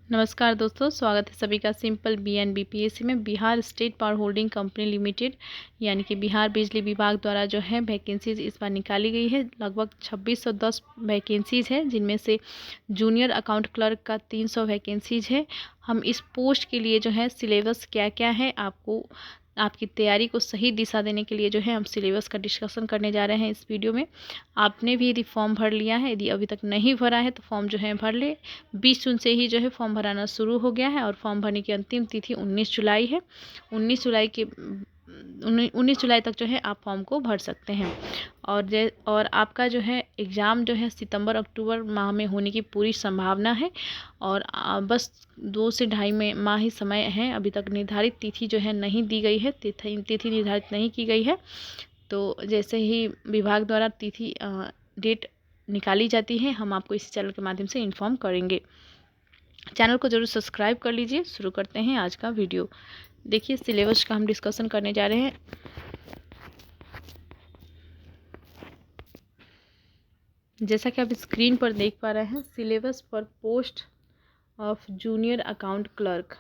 नमस्कार दोस्तों, स्वागत है सभी का सिंपल बीएनबीपीएससी में। Bihar state power holding company limited यानी कि बिहार बिजली विभाग द्वारा जो है वैकेंसीज इस बार निकाली गई है। लगभग 2610 वैकेंसीज है, जिनमें से जूनियर अकाउंट क्लर्क का 300 वैकेंसीज है। हम इस पोस्ट के लिए जो है सिलेबस क्या क्या है, आपको आपकी तैयारी को सही दिशा देने के लिए जो है हम सिलेबस का डिस्कशन करने जा रहे हैं इस वीडियो में। आपने भी यदि फॉर्म भर लिया है, यदि अभी तक नहीं भरा है तो फॉर्म जो है भर ले। 20 जून से ही जो है फॉर्म भराना शुरू हो गया है और फॉर्म भरने की अंतिम तिथि 19 जुलाई है। 19 जुलाई तक जो है आप फॉर्म को भर सकते हैं। और आपका जो है एग्ज़ाम जो है सितंबर अक्टूबर माह में होने की पूरी संभावना है। और बस 2 से ढाई माह ही समय है। अभी तक निर्धारित तिथि जो है नहीं दी गई है, तिथि निर्धारित नहीं की गई है। तो जैसे ही विभाग द्वारा तिथि डेट निकाली जाती है, हम आपको इसी चैनल के माध्यम से इन्फॉर्म करेंगे। चैनल को जरूर सब्सक्राइब कर लीजिए। शुरू करते हैं आज का वीडियो। देखिए, सिलेबस का हम डिस्कशन करने जा रहे हैं। जैसा कि आप स्क्रीन पर देख पा रहे हैं, syllabus for post of junior account clerk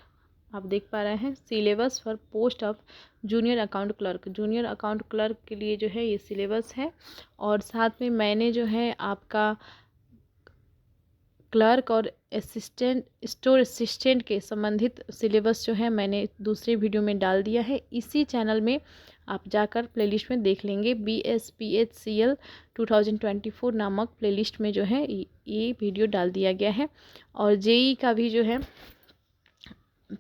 आप देख पा रहे हैं। Syllabus for post of junior account clerk, junior account clerk के लिए जो है ये सिलेबस है। और साथ में मैंने जो है आपका क्लर्क और असिस्टेंट, स्टोर असिस्टेंट के संबंधित सिलेबस जो है मैंने दूसरे वीडियो में डाल दिया है। इसी चैनल में आप जाकर प्लेलिस्ट में देख लेंगे। BSPHCL 2024 नामक प्लेलिस्ट में जो है ये वीडियो डाल दिया गया है। और जेई का भी जो है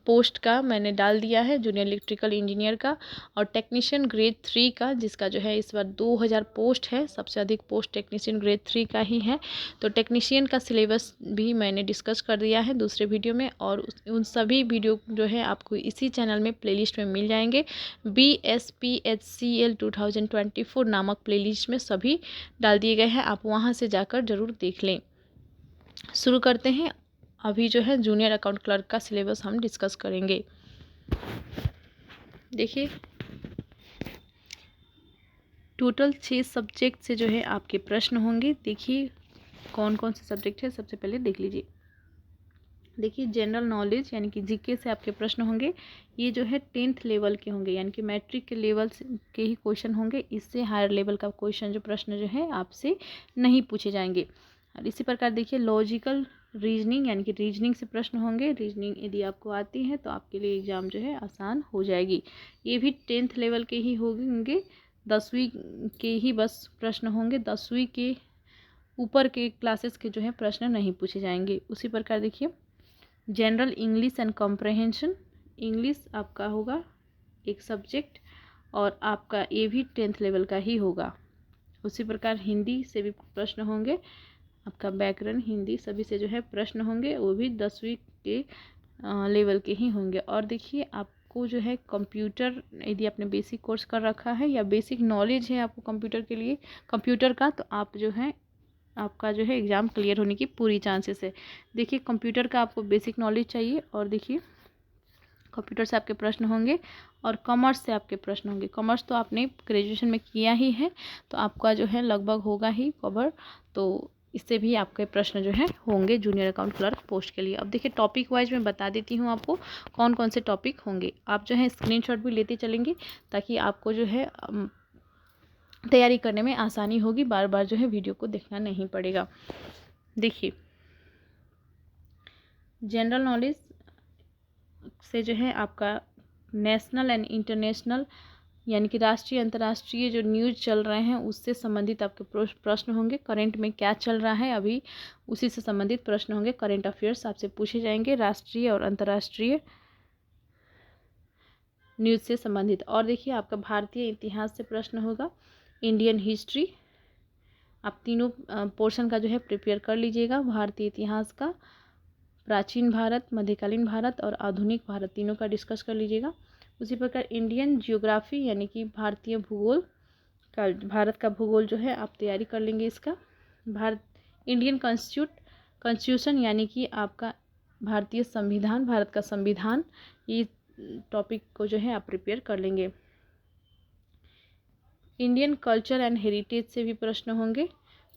पोस्ट का मैंने डाल दिया है, जूनियर इलेक्ट्रिकल इंजीनियर का और टेक्नीशियन ग्रेड 3 का, जिसका जो है इस बार 2000 पोस्ट है। सबसे अधिक पोस्ट टेक्नीशियन ग्रेड 3 का ही है। तो टेक्नीशियन का सिलेबस भी मैंने डिस्कस कर दिया है दूसरे वीडियो में। और उन सभी वीडियो जो है आपको इसी चैनल में प्लेलिस्ट में मिल जाएंगे। BSPHCL 2024 नामक प्लेलिस्ट में सभी डाल दिए गए हैं, आप वहाँ से जाकर ज़रूर देख लें। शुरू करते हैं। अभी जो है जूनियर अकाउंट क्लर्क का सिलेबस हम डिस्कस करेंगे। देखिए, टोटल 6 सब्जेक्ट से जो है आपके प्रश्न होंगे। देखिए कौन कौन से सब्जेक्ट है, सबसे पहले देख लीजिए। देखिए, जनरल नॉलेज यानी कि जीके से आपके प्रश्न होंगे। ये जो है 10th लेवल के होंगे, यानी कि मैट्रिक के लेवल के ही क्वेश्चन होंगे। इससे हायर लेवल का क्वेश्चन जो प्रश्न जो है आपसे नहीं पूछे जाएंगे। और इसी प्रकार देखिए, लॉजिकल रीजनिंग यानी कि रीजनिंग से प्रश्न होंगे। रीजनिंग यदि आपको आती है तो आपके लिए एग्ज़ाम जो है आसान हो जाएगी। ये भी 10th लेवल के ही होंगे, 10वीं के ही बस प्रश्न होंगे। 10वीं के ऊपर के क्लासेस के जो है प्रश्न नहीं पूछे जाएंगे। उसी प्रकार देखिए, general English and comprehension, English आपका होगा एक सब्जेक्ट और आपका ये भी 10th लेवल का ही होगा। उसी प्रकार हिंदी से भी प्रश्न होंगे, आपका व्याकरण, हिंदी सभी से जो है प्रश्न होंगे, वो भी 10वीं के लेवल के ही होंगे। और देखिए, आपको जो है कंप्यूटर, यदि आपने बेसिक कोर्स कर रखा है या बेसिक नॉलेज है आपको कंप्यूटर के लिए, कंप्यूटर का, तो आप जो है आपका जो है एग्ज़ाम क्लियर होने की पूरी चांसेस है। देखिए, कंप्यूटर का आपको बेसिक नॉलेज चाहिए और देखिए कंप्यूटर से आपके प्रश्न होंगे और कॉमर्स से आपके प्रश्न होंगे। कॉमर्स तो आपने ग्रेजुएशन में किया ही है, तो आपका जो है लगभग होगा ही कवर। तो इससे भी आपके प्रश्न जो है होंगे जूनियर अकाउंट क्लर्क पोस्ट के लिए। अब देखिए, टॉपिक वाइज मैं बता देती हूँ आपको कौन कौन से टॉपिक होंगे। आप जो है स्क्रीनशॉट भी लेते चलेंगे ताकि आपको जो है तैयारी करने में आसानी होगी, बार बार जो है वीडियो को देखना नहीं पड़ेगा। देखिए, जनरल नॉलेज से जो है आपका नेशनल एंड इंटरनेशनल यानी कि राष्ट्रीय अंतर्राष्ट्रीय जो न्यूज़ चल रहे हैं उससे संबंधित आपके प्रश्न होंगे। करंट में क्या चल रहा है अभी, उसी से संबंधित प्रश्न होंगे। करंट अफेयर्स आपसे पूछे जाएंगे, राष्ट्रीय और अंतर्राष्ट्रीय न्यूज़ से संबंधित। और देखिए, आपका भारतीय इतिहास से प्रश्न होगा, इंडियन हिस्ट्री। आप तीनों पोर्शन का जो है प्रिपेयर कर लीजिएगा। भारतीय इतिहास का, प्राचीन भारत, मध्यकालीन भारत और आधुनिक भारत, तीनों का डिस्कस कर लीजिएगा। उसी प्रकार इंडियन जियोग्राफी यानी कि भारतीय भूगोल का, भारत का भूगोल जो है आप तैयारी कर लेंगे इसका। इंडियन कॉन्स्टिट्यूशन यानी कि आपका भारतीय संविधान, भारत का संविधान, ये टॉपिक को जो है आप प्रिपेयर कर लेंगे। इंडियन कल्चर एंड हेरिटेज से भी प्रश्न होंगे,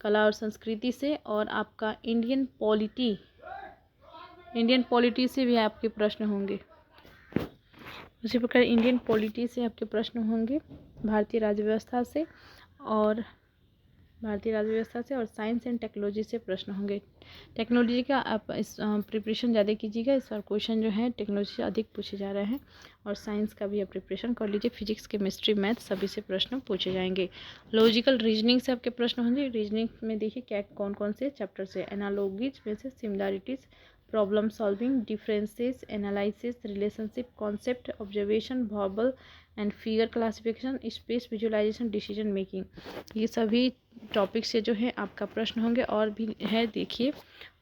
कला और संस्कृति से। और आपका इंडियन पॉलिटी इंडियन पॉलिटी से भी आपके प्रश्न होंगे। उसी प्रकार इंडियन पॉलिटी से आपके प्रश्न होंगे, भारतीय राज्य व्यवस्था से और साइंस एंड टेक्नोलॉजी से प्रश्न होंगे। टेक्नोलॉजी का आप इस प्रिपरेशन ज़्यादा कीजिएगा, इस बार क्वेश्चन जो है टेक्नोलॉजी से अधिक पूछे जा रहे हैं। और साइंस का भी आप प्रिपरेशन कर लीजिए, फिजिक्स केमिस्ट्री मैथ सभी से प्रश्न पूछे जाएंगे। लॉजिकल रीजनिंग से आपके प्रश्न होंगे। रीजनिंग में देखिए क्या कौन कौन से चैप्टर से, एनालॉजीज में से similarities, problem solving, differences, analysis, relationship, concept, observation, verbal and figure classification, space visualisation, decision making, ये सभी टॉपिक से जो है आपका प्रश्न होंगे। और भी है देखिए,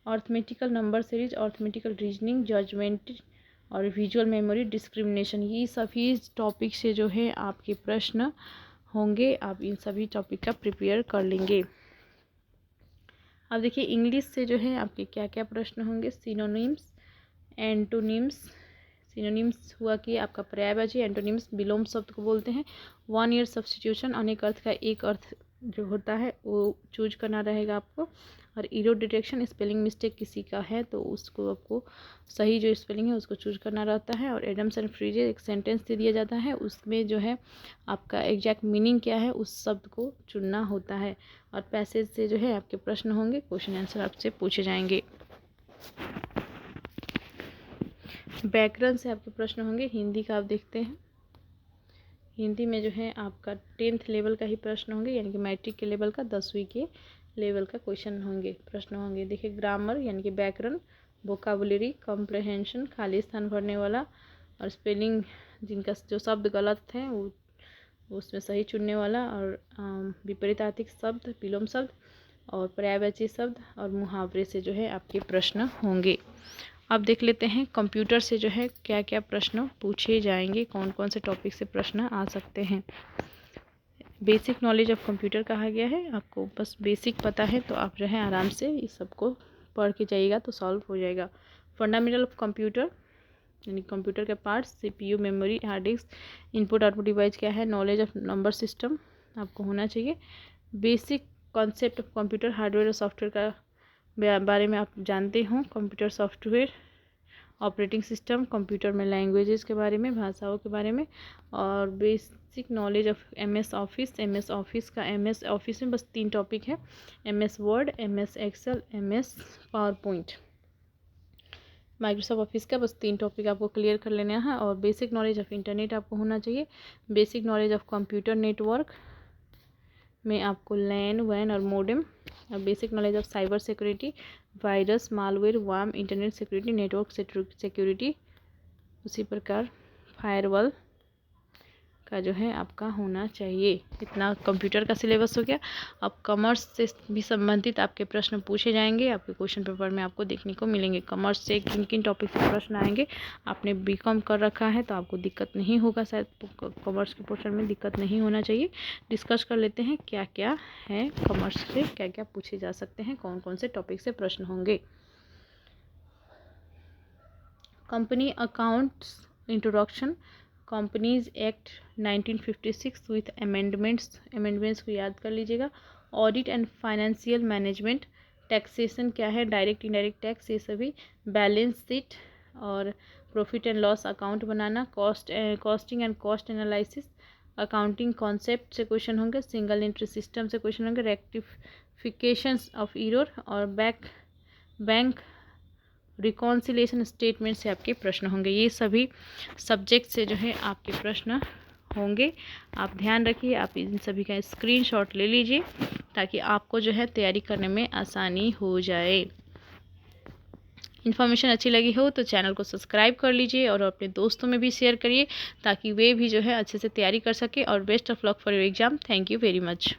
arithmetical number series, arithmetical reasoning, judgement और विजुअल मेमोरी, डिस्क्रिमिनेशन, ये सभी टॉपिक से जो है आपके प्रश्न होंगे। आप इन सभी टॉपिक का प्रिपेयर कर लेंगे। अब देखिए इंग्लिश से जो है आपके क्या क्या प्रश्न होंगे। Synonyms, antonyms. सिनोनिम्स हुआ कि आपका पर्यायवाची, एंटोनिम्स विलोम शब्द को बोलते हैं। 1 ईयर सब्स्टिट्यूशन, अनेक अर्थ का एक अर्थ जो होता है वो चूज करना रहेगा आपको। और इरो डिटेक्शन, स्पेलिंग मिस्टेक किसी का है तो उसको आपको सही जो स्पेलिंग है उसको चूज करना रहता है। और एडम्स एंड फ्रीजेस, एक सेंटेंस दे दिया जाता है, उसमें जो है आपका एग्जैक्ट मीनिंग क्या है उस शब्द को चुनना होता है। और पैसेज से जो है आपके प्रश्न होंगे, क्वेश्चन आंसर आपसे पूछे जाएंगे। व्याकरण से आपके प्रश्न होंगे। हिंदी का आप देखते हैं, हिंदी में जो है आपका 10th लेवल का ही प्रश्न होंगे, यानी कि मैट्रिक के लेवल का 10वीं के लेवल का क्वेश्चन होंगे, प्रश्न होंगे। देखिए ग्रामर यानी कि व्याकरण, वोकाबुलरी, कॉम्प्रहेंशन, खाली स्थान भरने वाला और स्पेलिंग, जिनका जो शब्द गलत है वो उसमें सही चुनने वाला, और विपरीतार्थिक शब्द, विलोम शब्द और पर्यायवाची शब्द और मुहावरे से जो है आपके प्रश्न होंगे। अब देख लेते हैं कंप्यूटर से जो है क्या क्या प्रश्न पूछे जाएंगे, कौन कौन से टॉपिक से प्रश्न आ सकते हैं। बेसिक नॉलेज ऑफ कंप्यूटर कहा गया है, आपको बस बेसिक पता है तो आप जो है आराम से इस सबको पढ़ के जाइएगा तो सॉल्व हो जाएगा। फंडामेंटल ऑफ कंप्यूटर यानी कंप्यूटर के parts, CPU, memory, hard disk, input output device क्या है, नॉलेज ऑफ नंबर सिस्टम आपको होना चाहिए। Basic concept of computer, hardware और सॉफ्टवेयर का बारे में आप जानते हो। Computer software, operating system, computer में लैंग्वेजेस के बारे में, भाषाओं के बारे में। और basic knowledge of MS office, MS office का, एमएस ऑफिस में बस 3 टॉपिक है, MS Word, MS Excel, MS PowerPoint. Microsoft Office का बस 3 टॉपिक आपको क्लियर कर लेना है। और बेसिक नॉलेज ऑफ इंटरनेट आपको होना चाहिए। Basic knowledge of computer network में आपको लैन, वैन और मोडेम। और basic knowledge of cyber security, virus, malware, warm, internet security, network security. उसी प्रकार फायरवॉल का जो है आपका होना चाहिए। इतना कंप्यूटर का सिलेबस हो गया। अब कॉमर्स से भी संबंधित आपके प्रश्न पूछे जाएंगे, आपके क्वेश्चन पेपर में आपको देखने को मिलेंगे। कॉमर्स से किन किन टॉपिक से प्रश्न आएंगे। आपने बीकॉम कर रखा है तो आपको दिक्कत नहीं होगा, शायद कॉमर्स के पोर्शन में दिक्कत नहीं होना चाहिए। डिस्कस कर लेते हैं क्या क्या है कॉमर्स से, क्या क्या पूछे जा सकते हैं, कौन कौन से टॉपिक से प्रश्न होंगे। Company accounts introduction, companies act 1956 with amendments को याद कर लीजिएगा। Audit and financial management, taxation क्या है, डायरेक्ट इनडायरेक्ट टैक्स, ये सभी। बैलेंस शीट और profit and loss account banana, costing and cost analysis, accounting concept से क्वेश्चन होंगे। सिंगल एंट्री सिस्टम से क्वेश्चन होंगे। रेक्टिफिकेशंस ऑफ एरर और बैंक रिकॉन्सिलेशन स्टेटमेंट से आपके प्रश्न होंगे। ये सभी सब्जेक्ट से जो है आपके प्रश्न होंगे। आप ध्यान रखिए, आप इन सभी का स्क्रीनशॉट ले लीजिए ताकि आपको जो है तैयारी करने में आसानी हो जाए। इन्फॉर्मेशन अच्छी लगी हो तो चैनल को सब्सक्राइब कर लीजिए और अपने दोस्तों में भी शेयर करिए ताकि वे भी जो है अच्छे से तैयारी कर सके। और best of luck for your exam. Thank you very much.